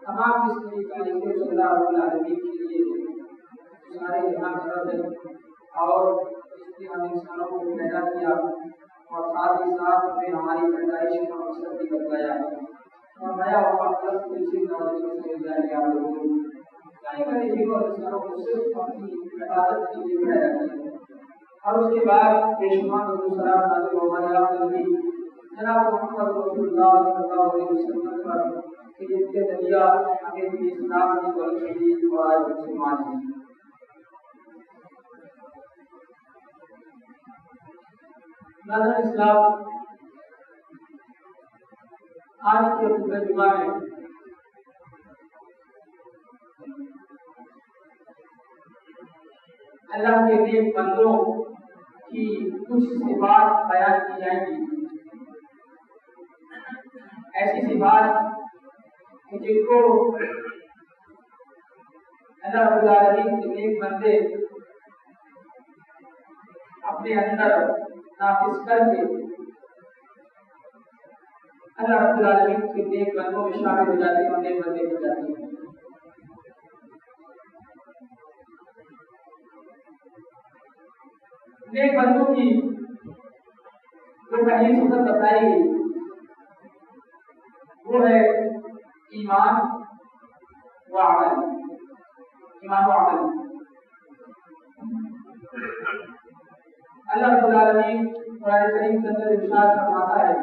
تمام قسم کی تعریفیں اللہ رب العالمین کے لیے سارے جہاں کرد ہے اور اس نے ہم انسانوں کو پیدا کیا اور ساتھ ہی ساتھ ہمیں ہماری پیدائش کا مقصد بھی بتایا اور نیا مقصد کسی نوجوان سے جاری آپ لوگوں اور انسانوں کو صرف اپنی عبادت کے لیے پیدا کیا اور اس کے بعد بے شمار سلام نازل ہمارے آپ نبی جناب محمد رسول اللہ صلی اللہ علیہ وسلم پر کہ جن کے ذریعہ ہمیں اسلام کی بلندی اور آج مسلمان ہیں. ناظرین اسلام، آج کے خطبہ جمعہ میں اللہ کے نیک بندوں کی کچھ صفات بیان کی جائیں گی، ایسی صفات جن کو اللہ رب العالمین کے نیک بندے اپنے اندر نافذ کر کے اللہ رب العالمین کے نیک بندوں میں شامل ہو جاتے ہیں اور نیک بندے ہو جاتے ہیں. نیک بندوں کی جو پہلی صفت بتائی گئی وہ ہے ایمان و عمل. ایمان و عمل. اللہ رب العالمین قرآن کریم کے اندر ارشاد فرماتا ہے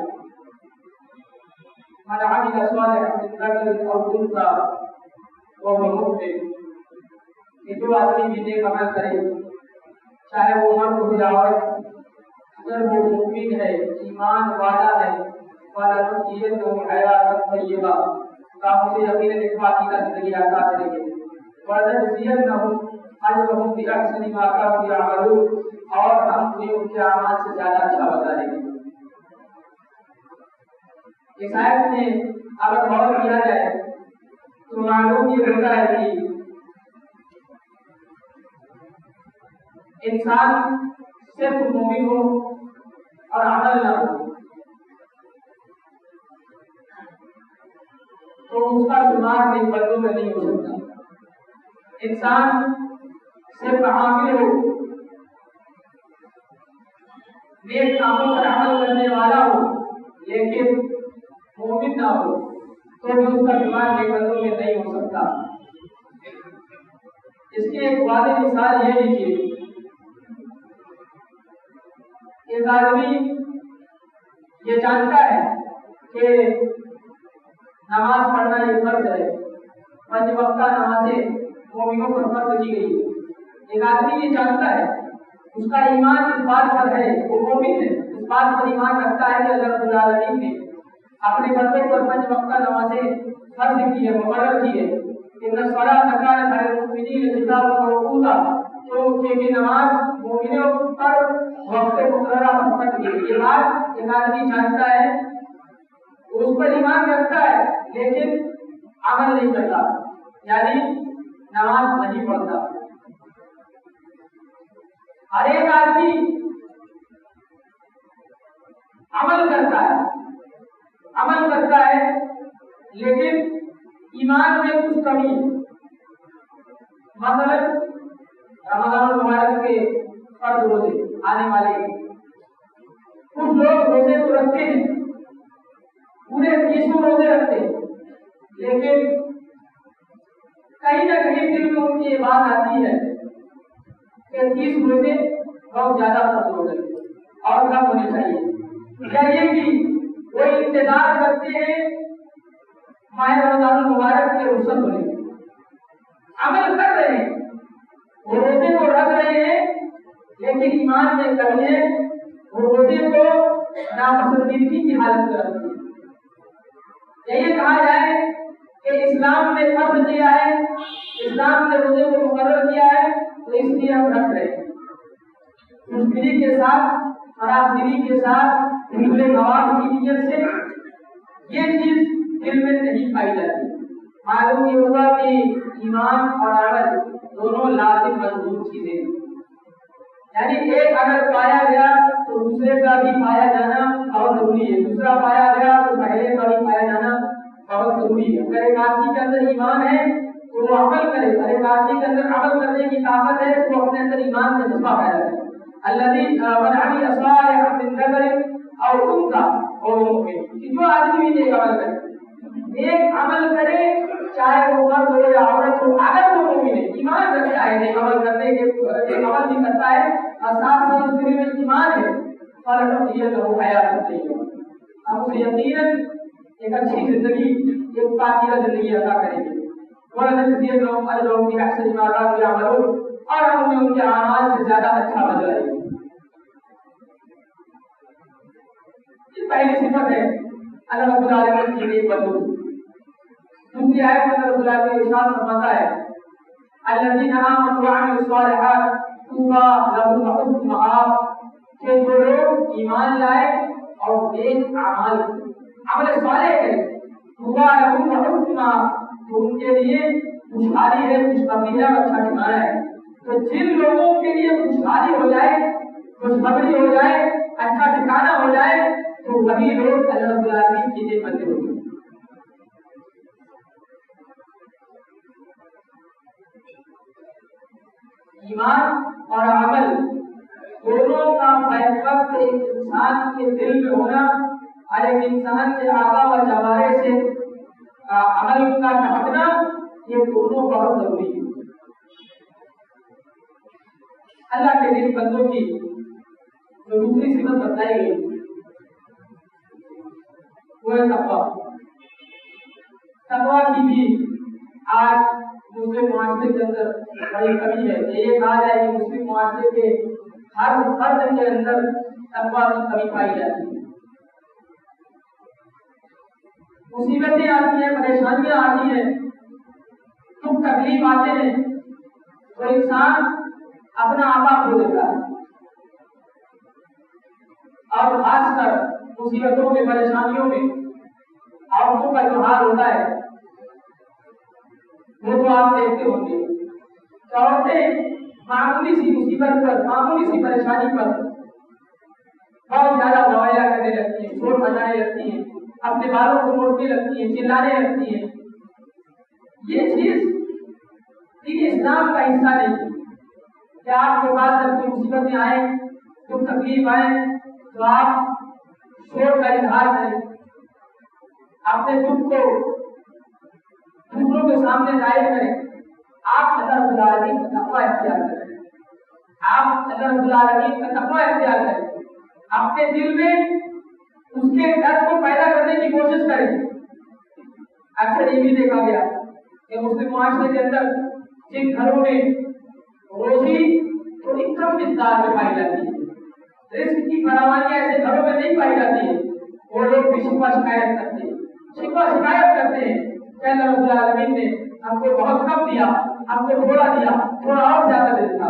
من عمل صالحا من ذکر او انثى وهو مؤمن، کہ جو آدمی بھی نیک عمل کرے چاہے وہ مرد ہو یا عورت، اگر وہ مومن ہے، ایمان والا ہے، وَلَنُحْيِيَنَّهُ حَيَاةً طَيِّبَةً، تو اسے یقیناً ایک پاکیزہ زندگی عطا کریں گے. وَلَنَجْزِيَنَّهُمْ أَجْرَهُمْ بِأَحْسَنِ مَا كَانُوا يَعْمَلُونَ، اور ہم انہیں ان کے اعمال سے زیادہ اچھا بتا دیں گے. اس آیت میں اگر غور کیا جائے تو معلوم یہ ہوتا ہے کہ انسان صرف مومن ہو اور عمل نہ ہو تو اس کا شمار نیک بندوں میں نہیں ہو سکتا. انسان صرف عامل ہو، نیک کاموں پر عمل کرنے والا ہو، لیکن مومن نہ ہو تو بھی اس کا شمار نیک بندوں میں نہیں ہو سکتا. اس کی ایک واضح مثال یہ لیجیے، ایک آدمی یہ جانتا ہے کہ نماز پڑھنا یہ فرض ہے، 5 وقتہ نمازیں مومنوں پر فرض کی گئی. ایک آدمی یہ جانتا ہے، اس کا ایمان اس بات پر ہے، وہ مومن ہے، اس بات پر ایمان رکھتا ہے کہ اللہ رب العالمین نے اپنے بندوں پر 5 وقتہ نمازیں فرض کی ہے، مقرر کی ہے. ان الصلاۃ کانت علی المؤمنین کتابا موقوتا، کہ نماز مومنوں پر وقت مقررہ پر فرض کی ہے. یہ بات ایک آدمی جانتا ہے، اس پر ایمان رکھتا ہے، لیکن عمل نہیں کرتا، یعنی نماز نہیں پڑھتا. ہر ایک آدمی عمل کرتا ہے لیکن ایمان میں کچھ کمی. مثلا رمضان المبارک کے فرض روزے آنے والے ہیں، کچھ لوگ روزے تو رکھتے ہیں، پورے 30 روزے رکھتے ہیں، لیکن کہیں نہ کہیں دل میں ان کی یہ بات آتی ہے کہ 30 روزے بہت زیادہ فرض ہو گئے اور کم ہونے چاہیے. یا یہ کہ وہ انتظار کرتے ہیں ماہ رمضان المبارک کے رخصت ہونے کے، عمل کر رہے ہیں، وہ روزے کو رکھ رہے ہیں، لیکن ایمان میں کمی ہے، وہ روزے کو ناپسندیدگی کی حالت میں رکھتے ہیں. یہ کہا جائے کہ اسلام نے فرض کیا ہے، اسلام نے روزے کو مقرر کیا ہے، تو اس لیے ہم رکھ رہے ہیں. خوشدلی کے ساتھ، خراب دلی کے ساتھ، حفظ ثواب کی نیت سے یہ چیز دل میں نہیں پائی جاتی. معلوم یہ ہوا کہ ایمان اور عمل دونوں لازم مضبوط چیزیں ہیں، یعنی ایک اگر پایا گیا تو دوسرے کا بھی پایا جانا بہت ضروری ہے، دوسرا پایا گیا تو پہلے کا بھی پایا جانا بہت ضروری ہے. اگر ایک آدمی کے اندر ایمان ہے تو وہ عمل کرے, اگر ایک آدمی کے اندر عمل کرنے کی طاقت ہے تو وہ اپنے اندر ایمان کا جذبہ پیدا کرے. الذي من عمل صالحا من ذكر او انثى وهو مؤمن, جو آدمی بھی نیک عمل کرے, نیک عمل کرے چاہے وہ مرد ہو یا عورت ہو, اگر وہ مومن ہے, ایمان رکھتا ہے, نیک عمل کرنے کے نیک عمل بھی کرتا ہے اور ساتھ ساتھ اس کے دل میں ایمان ہے, فَلَنُحْيِيَنَّهُ حَيَاةً طَيِّبَةً, ہم اسے یقیناً ایک اچھی زندگی, ایک پاکیزہ زندگی عطا کریں گے. وَلَنَجْزِيَنَّهُمْ أَجْرَهُمْ بِأَحْسَنِ مَا كَانُوا يَعْمَلُونَ, اور ہم انہیں ان کے اعمال سے زیادہ اچھا بدلہ دیں گے. یہ پہلی صفت ہے اللہ رب العالمین کی نیک بندوں. دوسری آیت میں اللہ رب العالمین ارشاد فرماتا ہے الذین آمنوا وعملوا الصالحات طوبی لهم وحسن مآب, کہ جو لوگ ایمان لائے اور نیک اعمال عمل صالح کرے, طوبی لهم وحسن مآب, تو ان کے لیے خوشحالی ہے, خوشخبری ہے اور اچھا ٹھکانہ ہے. تو جن لوگوں کے لیے خوشحالی ہو جائے, خوشخبری ہو جائے, اچھا ٹھکانہ ہو جائے, تو وہی لوگ اللہ رب العالمین کی نیک بندے ہوتے ہیں. ایمان اور عمل دونوں کا بیک وقت ایک انسان کے دل میں ہونا اور ایک انسان کے اعضاء و جوارح سے عمل کا ٹپکنا, یہ دونوں بہت ضروری ہے. اللہ کے نیک بندوں کی جو دوسری صفت بتائی گئی وہ ہے تقویٰ. تقویٰ کی بھی آج مسلم معاشرے کے اندر بڑی کمی ہے. یہ کہا جائے کہ مسلم معاشرے کے ہر فرد کے اندر تقویٰ کی کمی پائی جاتی ہے. مصیبتیں آتی ہیں, پریشانیاں آتی ہیں, دکھ تکلیف آتے ہیں تو انسان اپنا آپا کھو دیتا ہے, اور خاص کر مصیبتوں میں, پریشانیوں میں عورتوں کا جو حال ہوتا ہے وہ تو آپ دیکھتے ہوں گے. عورتیں معمولی سی مصیبت پر, معمولی سی پریشانی پر بہت زیادہ موائلہ کرنے لگتی ہیں, شور مچانے لگتی ہیں, اپنے بالوں کو موڑنے لگتی ہیں, چلانے لگتی ہیں. یہ چیز دین اسلام کا حصہ نہیں ہے. کہ آپ کے پاس جب کوئی مصیبتیں آئیں, کوئی تکلیف آئے تو آپ شور کا اظہار کریں, اپنے دکھ کو دوسروں کے سامنے ظاہر کریں. آپ اللہ رب العالمین کا تقویٰ اختیار کریں, آپ اللہ رب العالمین کا تقویٰ اختیار کریں, اپنے دل میں اس کے ڈر کو پیدا کرنے کی کوشش کریں. اکثر یہ بھی دیکھا گیا کہ مسلم معاشرے کے اندر جن گھروں میں روزی تھوڑی کم مقدار میں پائی جاتی ہے, رزق کی فراوانی ایسے گھروں میں نہیں پائی جاتی ہے, وہ لوگ بھی شکوہ شکایت کرتے ہیں, شکوہ شکایت کرتے ہیں کہ اللہ رب العالمین نے ہم کو بہت کم دیا, ہم کو تھوڑا دیا, تھوڑا اور زیادہ دیتا.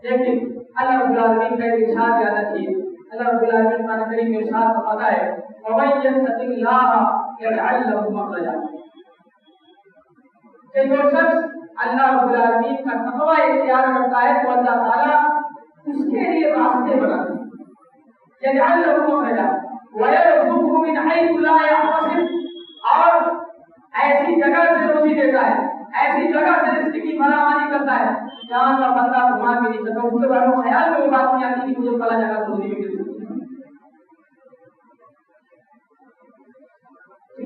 لیکن اللہ رب العالمین کا ایک ارشاد یاد رکھیے, اللہ رب العالمین قرآن کریم میں ارشاد فرماتا ہے وَمَن يَتَّقِ اللَّهَ يَجْعَل لَّهُ مَخْرَجًا, کہ جو شخص اللہ رب العالمین کا تقویٰ اختیار کرتا ہے تو اللہ تعالیٰ اس کے لیے راستے بناتے ہیں. يَجْعَل لَّهُ مَخْرَجًا وَيَرْزُقْهُ مِنْ حَيْثُ لَا يَحْتَسِبُ, اور ایسی جگہ سے روزی دیتا ہے, ایسی جگہ سے رزق کی فراوانی کرتا ہے جہاں کا بندہ گمان بھی نہیں کرتا, اس کے بارے میں خیال میں وہ بات نہیں آتی کہ مجھے فلاں جگہ سے روزی مل سکتی ہے.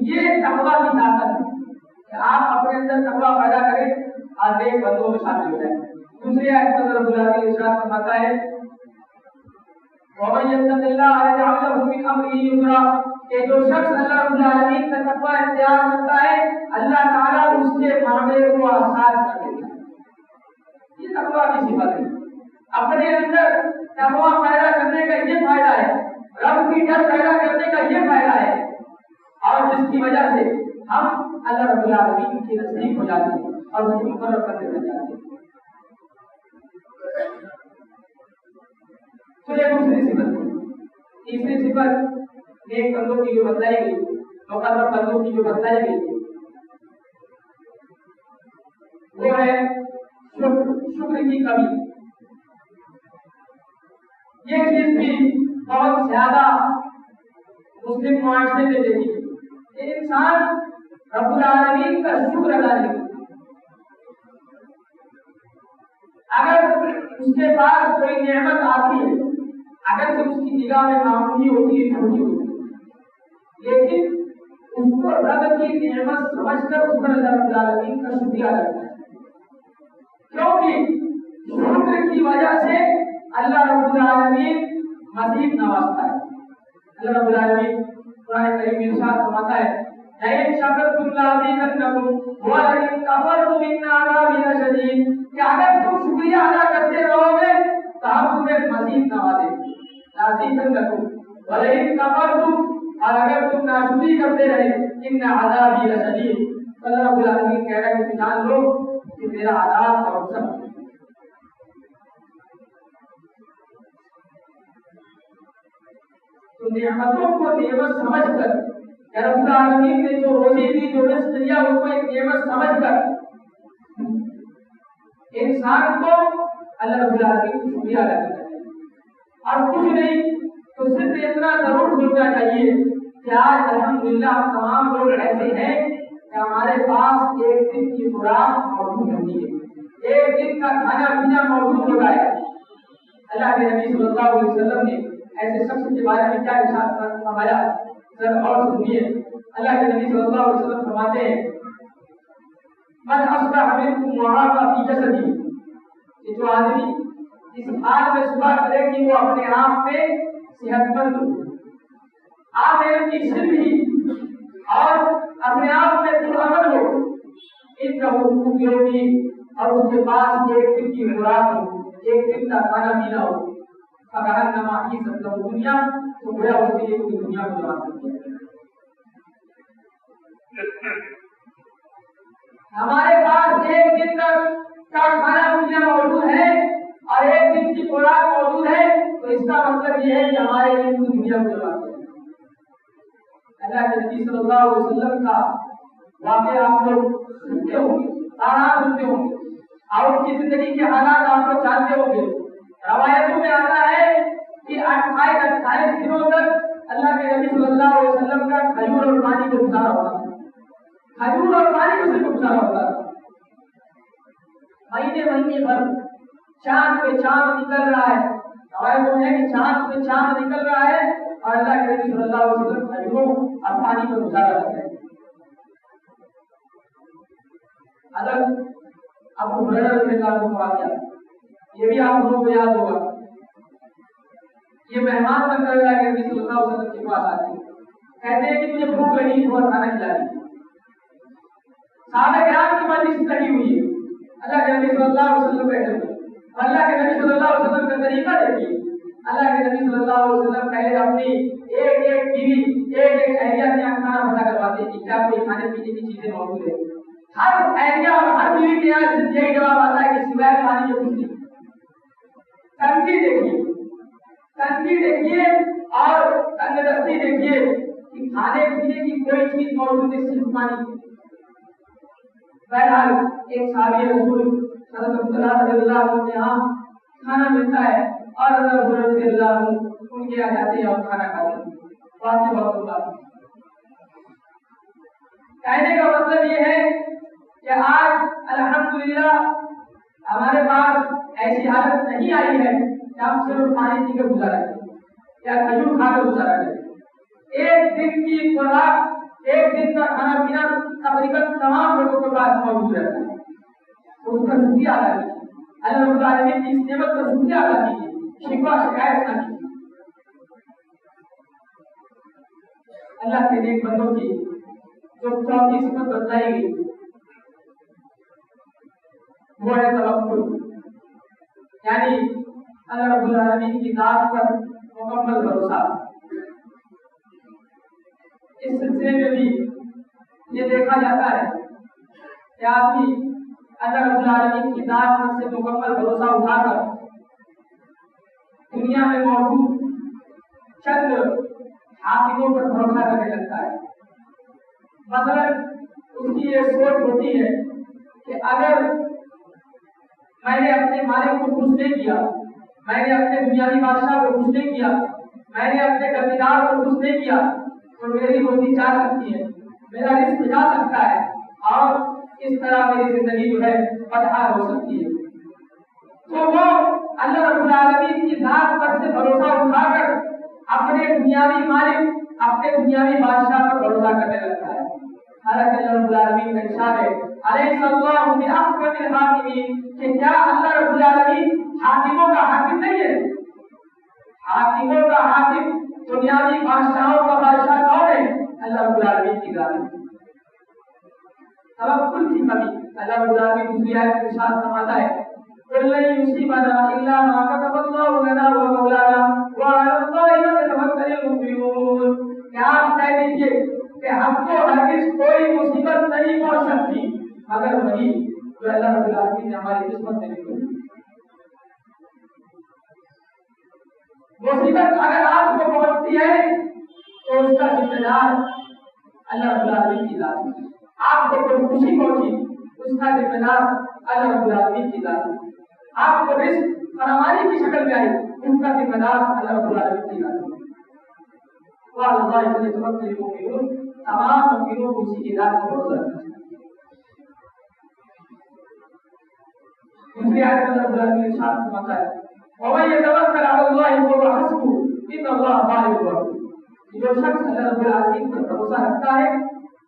یہ تقویٰ کی طاقت ہے کہ آپ اپنے اندر تقویٰ پیدا کریں اور نیک بندوں میں شامل ہو جائیں. دوسری آیت میں رب العالمین ارشاد فرماتا ہے وَمَن يَتَّقِ اللَّهَ يَجْعَل لَّهُ مِنْ أَمْرِهِ يُسْرًا, کہ جو شخص اللہ رب العالمین کا تقویٰ اختیار کرتا ہے اللہ تعالیٰ اس کے معاملے کو آسان کر دیتا ہے. یہ تقویٰ کی صفت ہے. اپنے اندر تقویٰ پیدا کرنے کا یہ فائدہ ہے, رب کی ڈر پیدا کرنے کا یہ فائدہ ہے, اور جس کی وجہ سے ہم اللہ رب العالمین کی نزدیک ہو جاتے ہیں اور اس کی مقرب کرنے لگ جاتے ہیں. تو یہ دوسری صفت ہے. تیسری صفت نیک بندوں کی جو بتلائی گئی, مقرب بندوں کی جو بتلائی گئی وہ ہے شکر کی کمی. یہ چیز بھی بہت زیادہ مسلم معاشرے میں دیکھی. انسان رب العالمین کا شکر ادا نہیں کرتا. اگر اس کے پاس کوئی نعمت آتی ہے، اگر تو اس کی نگاہ میں معمولی ہوتی ہے، چھوٹی ہوتی ہے، لیکن اس کو رب کی نعمت سمجھ کر اس پر اللہ رب العالمین کا شکریہ ادا کرتا ہے. کیونکہ شکر کی وجہ سے اللہ رب العالمین مزید نوازتا ہے. اللہ رب العالمین قرآن کریم میں ارشاد فرماتا ہے لئن شکرتم لأزیدنکم ولئن کفرتم ان عذابی لشدید، کہ اگر تم شکریہ ادا کرتے رہو گے تو ہم تمہیں مزید نوازیں گے. لأزیدنکم ولئن کفرتم، اور اگر تم ناشکری کرتے رہے ان عذابی لشدید، اللہ رب العالمین کہہ رہا ہے کہ جان لو کہ میرا عذاب بہت سخت ہے. تو نعمتوں کو نعمت سمجھ کر، رب العالمین نے جو روزی دی، جو رزق دیا، اس کو ایک نعمت سمجھ کر انسان کو اللہ رب العالمین کو شکریہ ادا کرنا چاہیے. اور کچھ نہیں تو صرف اتنا ضرور سوچنا چاہیے کہ آج الحمدللہ ہم تمام لوگ ایسے ہیں کہ ہمارے پاس ایک دن کی خوراک موجود ہوتی ہے، ایک دن کا کھانا پینا موجود ہوتا ہے. اللہ کے نبی صلی اللہ علیہ وسلم نے ایسے شخص کے بارے میں کیا ارشاد فرمایا، ذرا اور سنیے. اللہ کے نبی صلی اللہ علیہ وسلم فرماتے ہیں من اصبح منکم وعافى في جسده، کہ جو آدمی اس حال میں صبح کرے کہ وہ اپنے آپ میں صحت مند ہو، آپ علم کی صرفی اور اپنے آپ میں پرامن ہو، ان کا حقوق ہوگی، اور اس کے پاس ایک دن کی خوراک ہو، ایک دن کا کھانا پینا ہو، اگر نماز سب دنیا تو گویا اس کے لیے پوری دنیا کو جواب دیتی ہے. ہمارے پاس ایک دن کا کھانا پینا موجود ہے اور ایک دن کی خوراک موجود ہے، تو اس کا مطلب یہ ہے کہ ہمارے لیے پوری دنیا کو جواب دیتی ہے. اللہ کے نبی صلی اللہ علیہ وسلم کا واقعہ آپ لوگ سنتے ہوں گے، آرام سنتے ہوں گے، اور ان کی زندگی کے حالات آپ لوگ جانتے ہوں گے. روایتوں میں آتا ہے کہ 28 دنوں تک اللہ کے نبی صلی اللہ علیہ وسلم کا کھجور اور پانی کو گزارا ہوتا تھا. کھجور اور پانی کو صرف گزارا ہوتا تھا. مہینے بھر چاند پہ چاند نکل رہا ہے، روایتوں میں ہے کہ چاند پہ چاند نکل رہا ہے اور اللہ کے نبی صلی اللہ علیہ وسلم کھجوروں اور پانی کو گزارا کرتے ہیں. حضرت ابو ہریرہ رضی اللہ عنہ کا واقعہ، یہ بھی آپ لوگوں کو یاد ہوگا. یہ مہمان بن کر اللہ کے نبی صلی اللہ علیہ وسلم کے پاس آتے ہیں، کہتے ہیں کہ مجھے بھوک لگی ہے، تھوڑا کھانا کھلا دیجیے. صحابہ کرام کی مجلس لگی ہوئی ہے، اللہ کے نبی صلی اللہ علیہ وسلم بیٹھے ہوئے، اللہ کے نبی صلی اللہ علیہ وسلم کا طریقہ دیکھیے. اللہ کے نبی صلی اللہ علیہ وسلم پہلے اپنی ایک بیوی ایک اہلیہ کے یہاں کھانا پتا کرواتے کہ کیا کوئی کھانے پینے کی چیزیں موجود ہے. ہر اہلیہ اور ہر بیوی کے یہاں یہی جواب آتا ہے کہ سوائے پانی کے کچھ نہیں. تنقید دیکھیے اور تندرستی دیکھیے کہ کھانے پینے کی کوئی چیز موجود ہے، صرف پانی. بہرحال ایک صحابی رسول حضرت عبداللہ رضی اللہ عنہ کے یہاں کھانا ملتا ہے اور حضرت عبداللہ رضی اللہ عنہ ان کے یہاں جاتے ہیں اور کھانا کھاتے ہیں. بات سے بہت بات کہنے کا مطلب یہ ہے کہ آج الحمدللہ ہمارے پاس ایسی حالت نہیں آئی ہے کہ ہم صرف پانی پی کر گزارا کریں یا کھجور کھا کر گزارا کریں. ایک دن کی خوراک، ایک دن کا کھانا پینا تقریباً تمام لوگوں کے پاس موجود رہتا ہے. تو اس کا شکریہ ادا کیجیے، اللہ رب العالمین کی اس نعمت کا شکریہ ادا کیجیے، شکوہ شکایت نہ کیجیے. اللہ کے نیک بندوں کی جو چوتھی صفت بتلائی گئی وہ ہے توکل، یعنی اللہ رب العالمین کی ذات پر مکمل بھروسہ. اس سلسلے میں بھی یہ دیکھا جاتا ہے کہ آدمی اللہ رب العالمین کی ذات پر سے مکمل بھروسہ اٹھا کر دنیا میں موجود چند حاکموں پر بھروسہ کرنے لگتا ہے. مطلب اس کی یہ سوچ ہوتی ہے کہ اگر میں نے اپنے مالک کو خوش نہیں کیا، میں نے اپنے دنیاوی بادشاہ کو خوش نہیں کیا، میں نے اپنے کردار کو خوش نہیں کیا تو میری روزی جا سکتی ہے. میرا رزق جا سکتا ہے اور اس طرح میری زندگی جو ہے بدحال ہو سکتی ہے. تو وہ اللہ رب العالمین کی ذات پر سے بھروسہ اٹھا کر اپنے دنیاوی مالک اپنے دنیاوی بادشاہ پر بھروسہ کرنے لگتا ہے. حالانکہ اللہ رب العالمین کا ارشاد ہے علیہ اللہ بأحکم الحاکمین کہ کیا اللہ رب العالمین حاکموں کا حاکم نہیں ہے؟ حاکموں کا حاکم دنیاوی بادشاہوں کا بادشاہ کون ہے؟ اللہ رب العالمین کی ذات ہے. توکل کی کمی اللہ رب العالمین دوسری آیت میں ارشاد فرماتا ہے قل لن يصيبنا الا ما كتب الله لنا ومولانا وعلى الله فليتوكل المؤمنون. کیا آپ کہہ دیجیے کہ ہم کو ہرگز کوئی مصیبت نہیں پہنچ سکتی مگر وہی جو اللہ رب العالمین نے ہماری قسمت میں لکھی. مصیبت اگر آپ کو پہنچتی ہے تو اس کا ذمہ دار اللہ رب العالمین کی ذات ہے. آپ کو کوئی خوشی پہنچی اس کا ذمہ دار اللہ رب العالمین کی ذات ہے. آپ کو رزق فراوانی کی شکل میں آئی اس کا ذمہ دار اللہ رب العالمین کی ذات ہے. اللہ تمام مؤمنوں کو اسی کی ذات پر بھروسہ رکھنا چاہیے. دوسری آیت میں اللہ رب العالمین ارشاد فرماتا ہے وَمَن يَتَوَكَّلْ عَلَى اللَّهِ فَهُوَ حَسْبُهُ إِنَّ اللَّهَ بَالِغُ أَمْرِهِ. جو شخص اللہ رب العالمین پر بھروسہ رکھتا ہے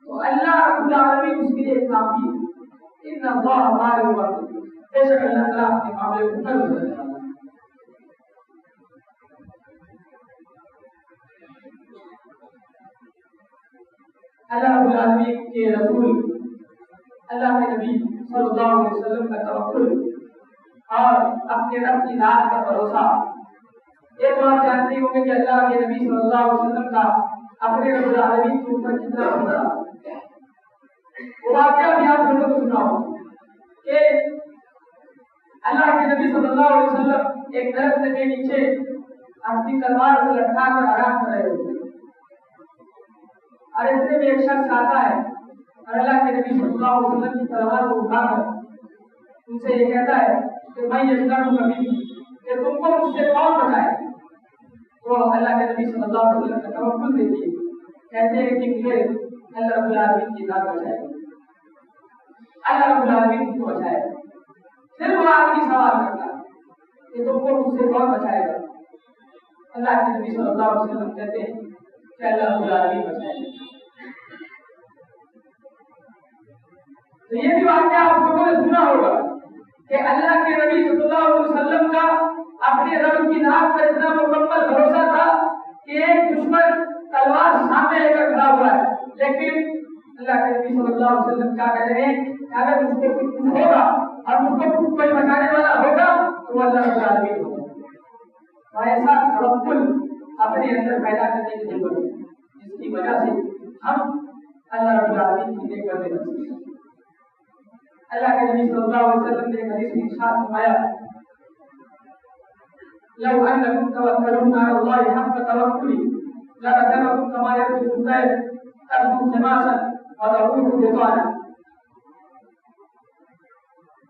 تو اللہ رب العالمین اس کے لیے کافی ہے. إِنَّ اللَّهَ بَالِغُ أَمْرِهِ. بے شک اللہ تعالیٰ اپنے معاملے کو کر دیتا ہے. اللہ رب العالمین کے رسول اللہ کے نبی صلی اللہ علیہ وسلم کا توکل اور اپنے رب کی ذات کا بھروسہ. ایک بات جانتے ہوں گے کہ اللہ کے نبی صلی اللہ علیہ وسلم کا اپنے رب العالمین کے اوپر کتنا بھروسہ. وہ واقعہ بھی آپ لوگوں کو سنا ہو کہ اللہ کے نبی صلی اللہ علیہ وسلم ایک درخت کے نیچے اپنی تلوار کو لٹکا کر آرام کر رہے ہوتے اور اتنے میں ایک شخص آتا ہے اور اللہ کے نبی صلی اللہ علیہ وسلم کی تلوار کو اٹھا کر ان سے یہ کہتا ہے کہ میں یہ کروں کبھی کہ تم کو مجھ سے کون بچائے. تو اللہ کے نبی صلی اللہ علیہ وسلم کا توکل دیکھیے کہتے ہیں کہ مجھے اللہ رب العالمین کی ذات بچائے. اللہ رب العالمین کو بچائے. پھر وہ آدمی سوال کرتا ہے کہ تم کو مجھ سے کون بچائے گا. اللہ کے نبی صلی اللہ علیہ وسلم کہتے ہیں کہ اللہ رب العالمین بچائے. تو یہ بھی واقعہ آپ لوگوں نے سنا ہوگا کہ اللہ کے نبی صلی اللہ علیہ وسلم کا اپنے رب کی ذات پر اتنا مکمل بھروسہ تھا کہ ایک دشمن تلوار سامنے لے کر کھڑا ہوا ہے لیکن اللہ کے نبی صلی اللہ علیہ وسلم کیا کہہ رہے ہیں کہ اگر مجھ کو کچھ ہوگا اور مجھ کو کچھ کوئی بچانے والا ہوگا تو اللہ رب العالمین ہوگا. اور ایسا توکل اپنے اندر پیدا کرنے کی ضرورت ہے جس کی وجہ سے ہم اللہ رب العالمین کی دیکھ کر بچ سکتے ہیں. اللہ کے نبی صلی اللہ علیہ وسلم نے حدیث میں ارشاد فرمایا لو انکم توکلون علی اللہ حق توکلی لرزقکم کما یرزق الطیر تغدو خماسا وتروح بطانا.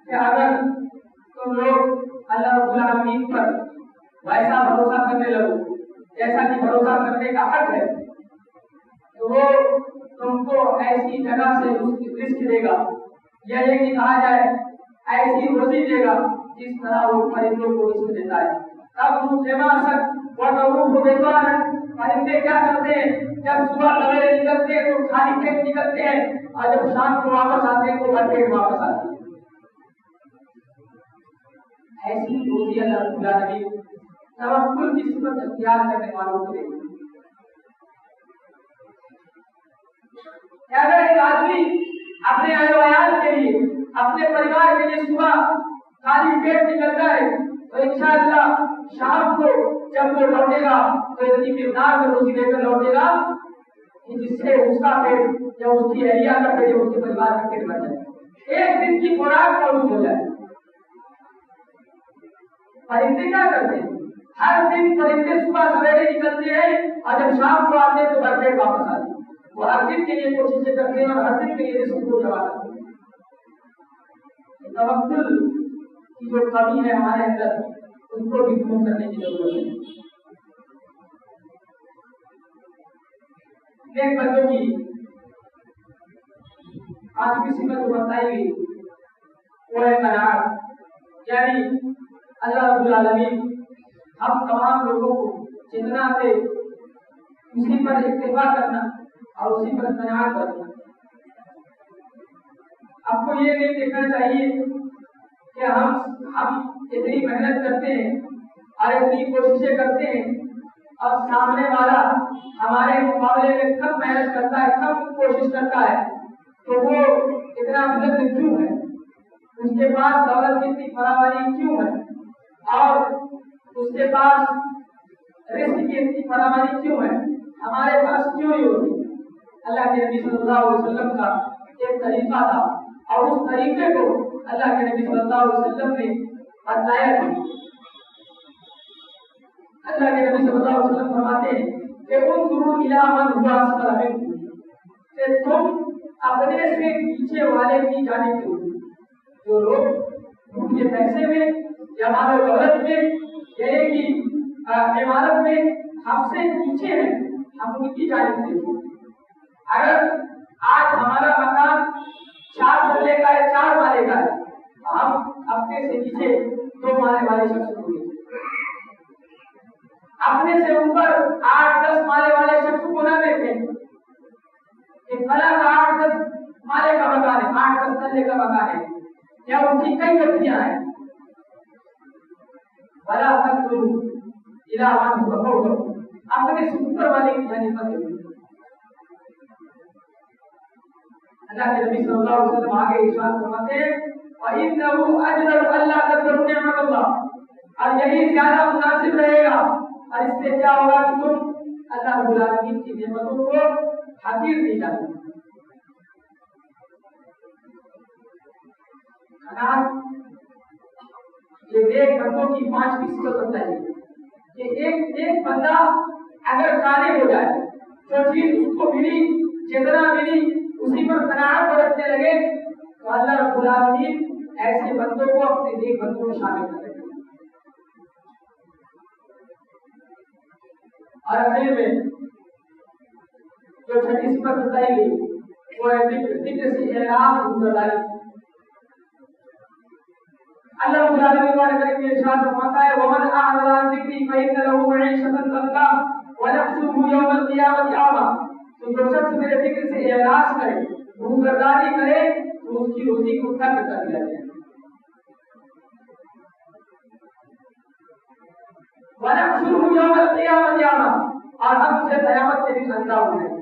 کہ اگر تم لوگ اللہ رب العالمین پر ویسا بھروسہ کرنے لگو جیسا کہ بھروسہ کرنے کا حق ہے تو وہ تم کو ایسی جگہ سے رزق دے گا یا یہ کہ کہا جائے ایسی روزی دے گا جس طرح وہ پرندوں کو رزق دیتا ہے. اب وہ خماسک وہ تروح بطانا. پرندے کیا کرتے ہیں جب صبح سویرے نکلتے ہیں تو خالی پیٹ نکلتے ہیں اور جب شام کو واپس آتے ہیں تو بھر پیٹ واپس آتے ہیں. ایسی روزی اللہ رب العالمین توکل کی صفت اختیار کرنے والوں کو دیتے ہیں. اگر ایک آدمی اپنے اہل و عیال کے لیے اپنے پریوار کے لیے صبح خالی پیٹ نکلتا ہے تو انشاءاللہ شام کو جب وہ لوٹے گا تو اتنی مقدار میں روزی لے کر لوٹے گا کہ جس سے اس کا پیٹ یا اس کی اہلیہ کا پیٹ یا اس کے پریوار کا پیٹ بن جائے. ایک دن کی خوراک موجود ہو جائے. پرندے کیا کرتے ہیں ہر دن پرندے صبح سویرے نکلتے ہیں اور جب شام کو آتے ہیں تو بھر پیٹ واپس آتے ہیں. وہ ہر دن کے لیے کوششیں کرتے ہیں اور ہر دن کے لیے رزق کو جمع کرتے ہیں. توکل کی جو کمی ہے ہمارے اندر اس کو بھی دور کرنے کی ضرورت ہے. نیک بندوں کی پانچویں صفت جو بتائی گئی وہ ہے قناعت، یعنی اللہ رب العالمین ہم تمام لوگوں کو جتنا تھے اسی پر اکتفا کرنا اور اسی پر قناعت کرنا۔ آپ کو یہ نہیں دیکھنا چاہیے کہ ہم اتنی محنت کرتے ہیں اور اتنی کوششیں کرتے ہیں اور سامنے والا ہمارے مقابلے میں کم محنت کرتا ہے، کم کوشش کرتا ہے، تو وہ اتنا بلند کیوں ہے، اس کے پاس دولت کی اتنی فراوانی کیوں ہے، اور اس کے پاس رزق کی اتنی فراوانی کیوں ہے، ہمارے پاس کیوں نہیں ہوتی؟ اللہ کے نبی صلی اللہ علیہ وسلم کا ایک طریقہ تھا اور اس طریقے کو اللہ کے نبی صلی اللہ علیہ وسلم نے بتلایا تھا۔ اللہ کے نبی صلی اللہ علیہ وسلم فرماتے ہیں کہ انظروا الی من هو اسفل منکم، کہ تم اپنے سے پیچھے والے کی جانب سے، جو لوگ ان کے پیسے میں یا مال و دولت میں یا ایک کی عمارت میں ہم سے پیچھے ہیں، ہم ان کی جانب سے۔ اگر آج ہمارا مکان 4 مالے کا ہے، 4 مالے کا ہے، ہم اپنے سے نیچے 2 مالے والے شخص کو گے، اپنے سے اوپر 8-10 مالے والے شخص کو نہ دیکھیں کہ فلاں کا 8-10 مالے کا مکان ہے، 8-10 تلے کا مکان ہے، یا اس کی کئی بستیاں ہیں۔ ولا تنظروا الی من هو فوقکم، اپنے سے اوپر والے کی جانب مت دیکھیں۔ اللہ کے نبی صلی اللہ علیہ وسلم آگے ارشاد فرماتے ہیں وَإِنَّهُ أَجْدَرُ أَلَّا تَذْكُرُوا نِعْمَتَ اللَّهِ، اور یہی زیادہ مناسب رہے گا، اور اس سے کیا ہوگا کہ تم اللہ رب العالمین کی نعمتوں کو حقیر نہیں جانتے۔ یہ ایک بندوں کی 5 صفت بتائی کہ ایک بندہ اگر قانع ہو جائے، جو چیز اس کو ملی، جتنا ملی اسی پر قناعت برتنے لگے، تو اللہ رب العالمین ایسے بندوں کو اپنے نیک بندوں میں شامل کر دیں گے۔ اور اخیر میں جو 6 صفت بتائی گئی وہ ہے ذکر سے اعراض و برداری۔ اللہ رب العالمین والے کریم نے ارشاد فرمایا ہے وَمَنْ أَعْرَضَ عَنْ ذِكْرِي فَإِنَّ لَهُ مَعِيشَةً ضَنكًا وَنَحْشُرُهُ يَوْمَ الْقِيَامَةِ أَعْمَىٰ، تو جو شخص میرے ذکر سے اعراض کرے، روبرداری کرے، تو اس کی روزی کو تنگ کر دیا جائے۔ وَنَحْشُرُهُ يَوْمَ الْقِيَامَةِ أَعْمَىٰ، اور ہم اسے قیامت کے دن اندھا اٹھائیں گے۔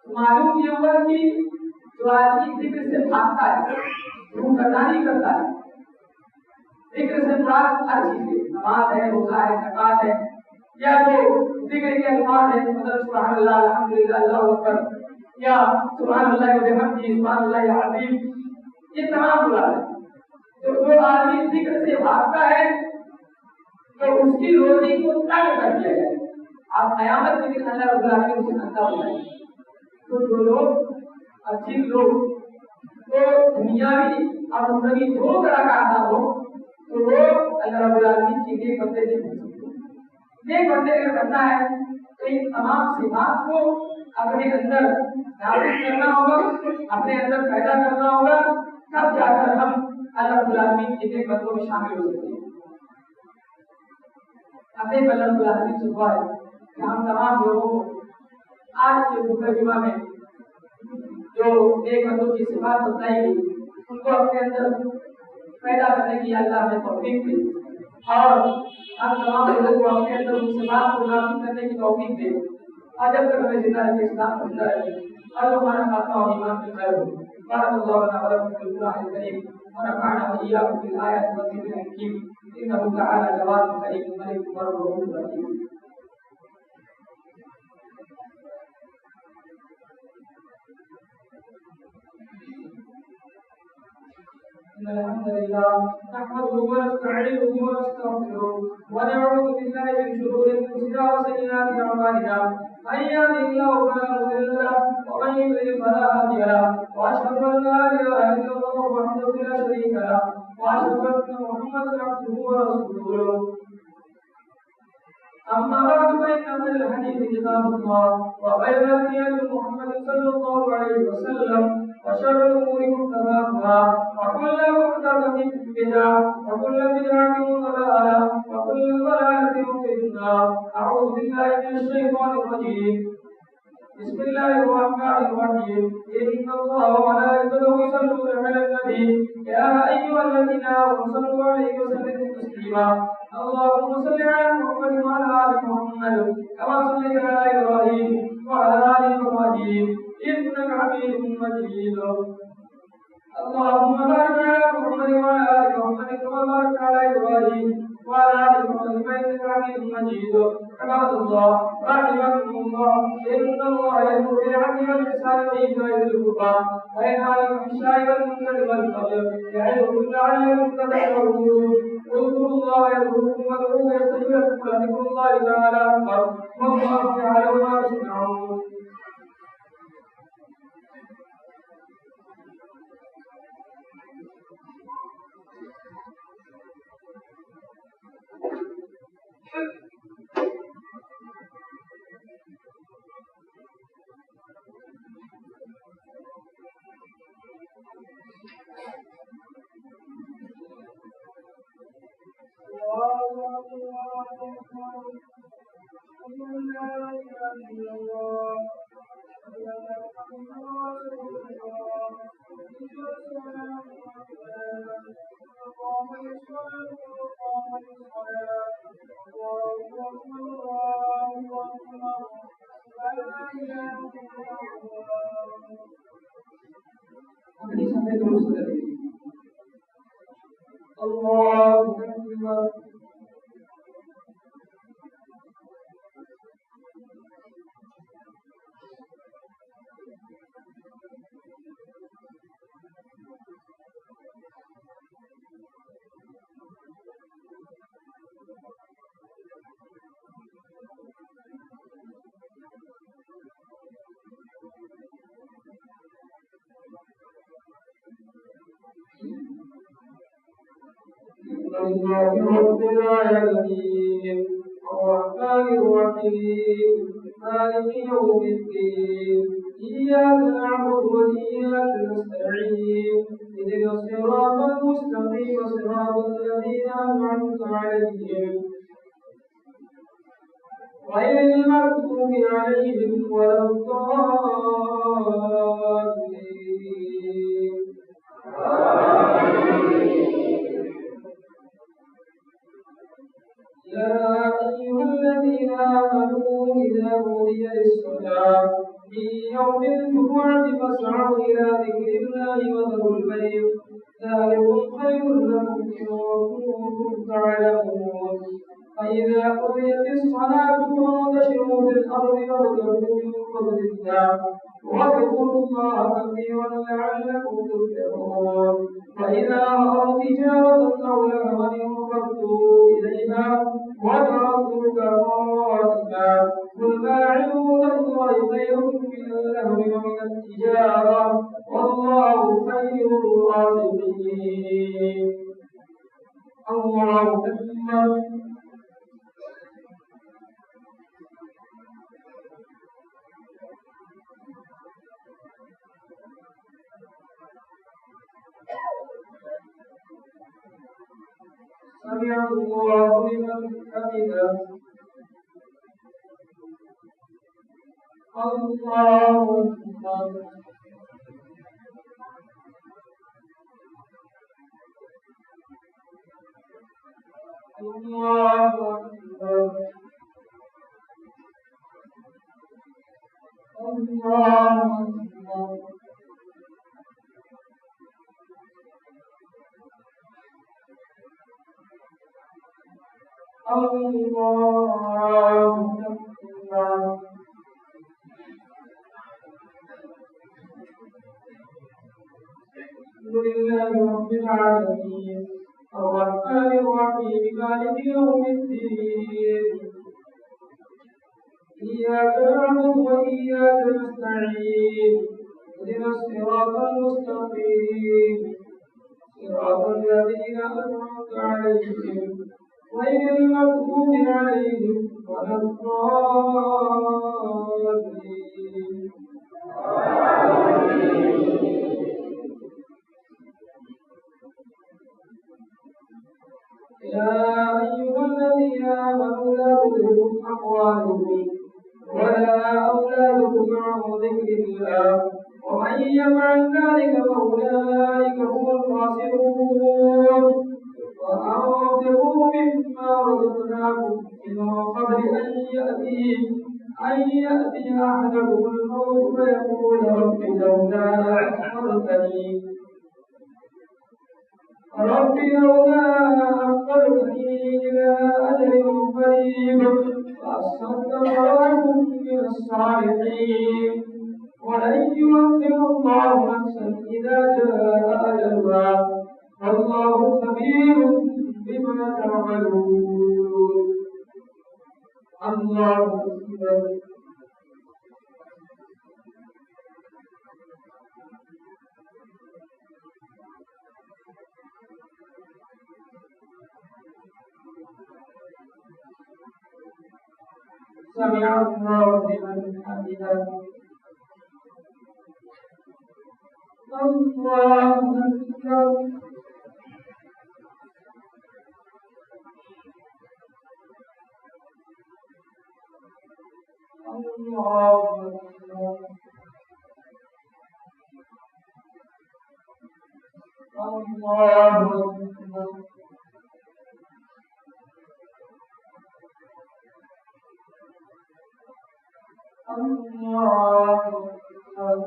معلوم یہ ہوا کہ جو آدمی ذکر سے بھاگتا ہے، روبرداری کرتا ہے، ذکر سے مراد ہر چیز ہے، نماز ہے، روزہ ہے، زکات ہے، یا جو ذکر کے الفاظ ہیں مطلب سبحان اللہ، الحمدللہ، اللہ اکبر، یا سبحان اللہ و بحمدہ، سبحان اللہ العظیم، یہ تمام مراد ہے۔ تو جو آدمی ذکر سے بھاگتا ہے تو اس کی روزی کو تنگ کر دیا جائے، آپ قیامت کے دن اللہ رب العالمین اسے اندھا اٹھائیں گے۔ تو جو لوگ اور جن لوگ کو دنیاوی اور اخروی دونوں طرح کا عذاب ہو، تو وہ اللہ رب العالمین کی نیک بندے سے نیک بندے اگر بننا ہے تو ان تمام صفات کو اپنے اندر نافذ کرنا ہوگا، اپنے اندر پیدا کرنا ہوگا، تب جا کر ہم اللہ رب العالمین کے نیک بندوں میں شامل ہو سکتے ہیں۔ اپنے اللہ رب العالمین سے دعا ہے کہ ہم تمام لوگوں کو آج کے مقدمہ میں جو نیک بندوں کی صفات بتائی گئی ان کو اپنے اندر پیدا کرنے کی اللہ ہمیں توفیق دے، اور ہم تمام لوگوں کو اپنے اندر ان صفات کو نافذ کرنے کی توفیق دے، اور جب تک ہمیں زندہ رکھے اسلام کو زندہ رکھے، اور ہمارا خاتمہ اور ایمان کی خیر ہو۔ بارک اللہ لنا ولکم فی القرآن الکریم ونفعنا وإياكم بالآیات والذکر الحکیم، إنه تعالی جواد کریم ملک رؤوف رحیم۔ إن الحمد لله نحمده ونستعينه ونستغفره ونعوذ بالله من شرور أنفسنا وسيئات أعمالنا، من يهده الله فلا مضل له ومن يضلل فلا هادي له، وأشهد أن لا إله إلا الله وحده لا شريك له، وأشهد أن محمدا عبده ورسوله۔ أما بعد فإن خير الحديث كتاب الله وخير الهدي محمد صلى الله عليه وسلم وشر الأمور محدثاتها وكل محدثة بدعة وكل بدعة ضلالة وكل ضلالة في النار. أعوذ بالله من الشيطان الرجيم. بسم الله الرحمن الرحيم. إن الله وملائكته يصلون على النبي يا أيها الذين آمنوا صلوا عليه وسلموا تسليما. اللهم صل على محمد وعلى آل محمد كما صليت على إبراهيم وعلى آل إبراهيم إنك حميد مجيد. اللهم بارك على محمد وعلى آل محمد كما باركت على إبراهيم وعلى آل إبراهيم إنك حميد مجيد. عباد الله رحمكم الله، إن الله يأمر بالعدل والإحسان وإيتاء ذي القربى وينهى عن الفحشاء والمنكر والبغي يعظكم لعلكم تذكرون. اذكروا الله يذكركم وادعوه يستجب لكم ولذكر الله تعالى أكبر والله يعلم ما تصنعون. الله رب العالمين الرحمن الرحيم مالك يوم الدين إياك نعبد وإياك نستعين اهدنا الصراط المستقيم صراط الذين أنعمت عليهم غير المغضوب عليهم ولا الضالين. يا أيها الذين آمنوا إذا نودي للصلاة من يوم الجمعة فاسعوا إلى ذكر الله وذروا البيع ذلكم خير لكم إن كنتم تعلمون. فإذا قضيت الصلاة فانتشروا في الأرض وابتغوا من فضل الله واذكروا الله كثيرا لعلكم تفلحون. فإذا رأوا تجارة أو لهوا انفضوا إليها وتركوك قائما قل ما عند الله خير من اللهو ومن التجارة والله خير الرازقين. الله أكبر. سمع الله لمن حمده. الله أكبر. الله أكبر. الله أكبر. الله أكبر. الحمد لله رب العالمين الرحمن الرحيم مالك يوم الدين إياك نعبد وإياك نستعين اهدنا الصراط المستقيم صراط الذين أنعمت عليهم غير المغضوب عليهم ولا الضالين. يا أيها الذين آمنوا لا تلهكم أموالكم ولا أولادكم عن ذكر الله ومن يفعل ذلك فأولئك هم الخاسرون. وأنفقوا مما رزقناكم من قبل أن يأتي أحدكم الموت فيقول رب لولا أخرتني إلى أجل قريب فأصدق وأكن من الصالحين. ولن يؤخر الله نفسا إذا جاء أجلها والله خبير بما تعملون. الله أكبر. سمع الله لمن حمده. الله أكبر. الله أكبر. الله أكبر. الله أكبر.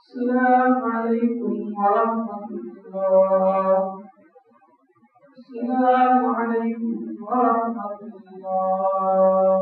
السلام عليكم ورحمة الله. السلام عليكم ورحمة الله.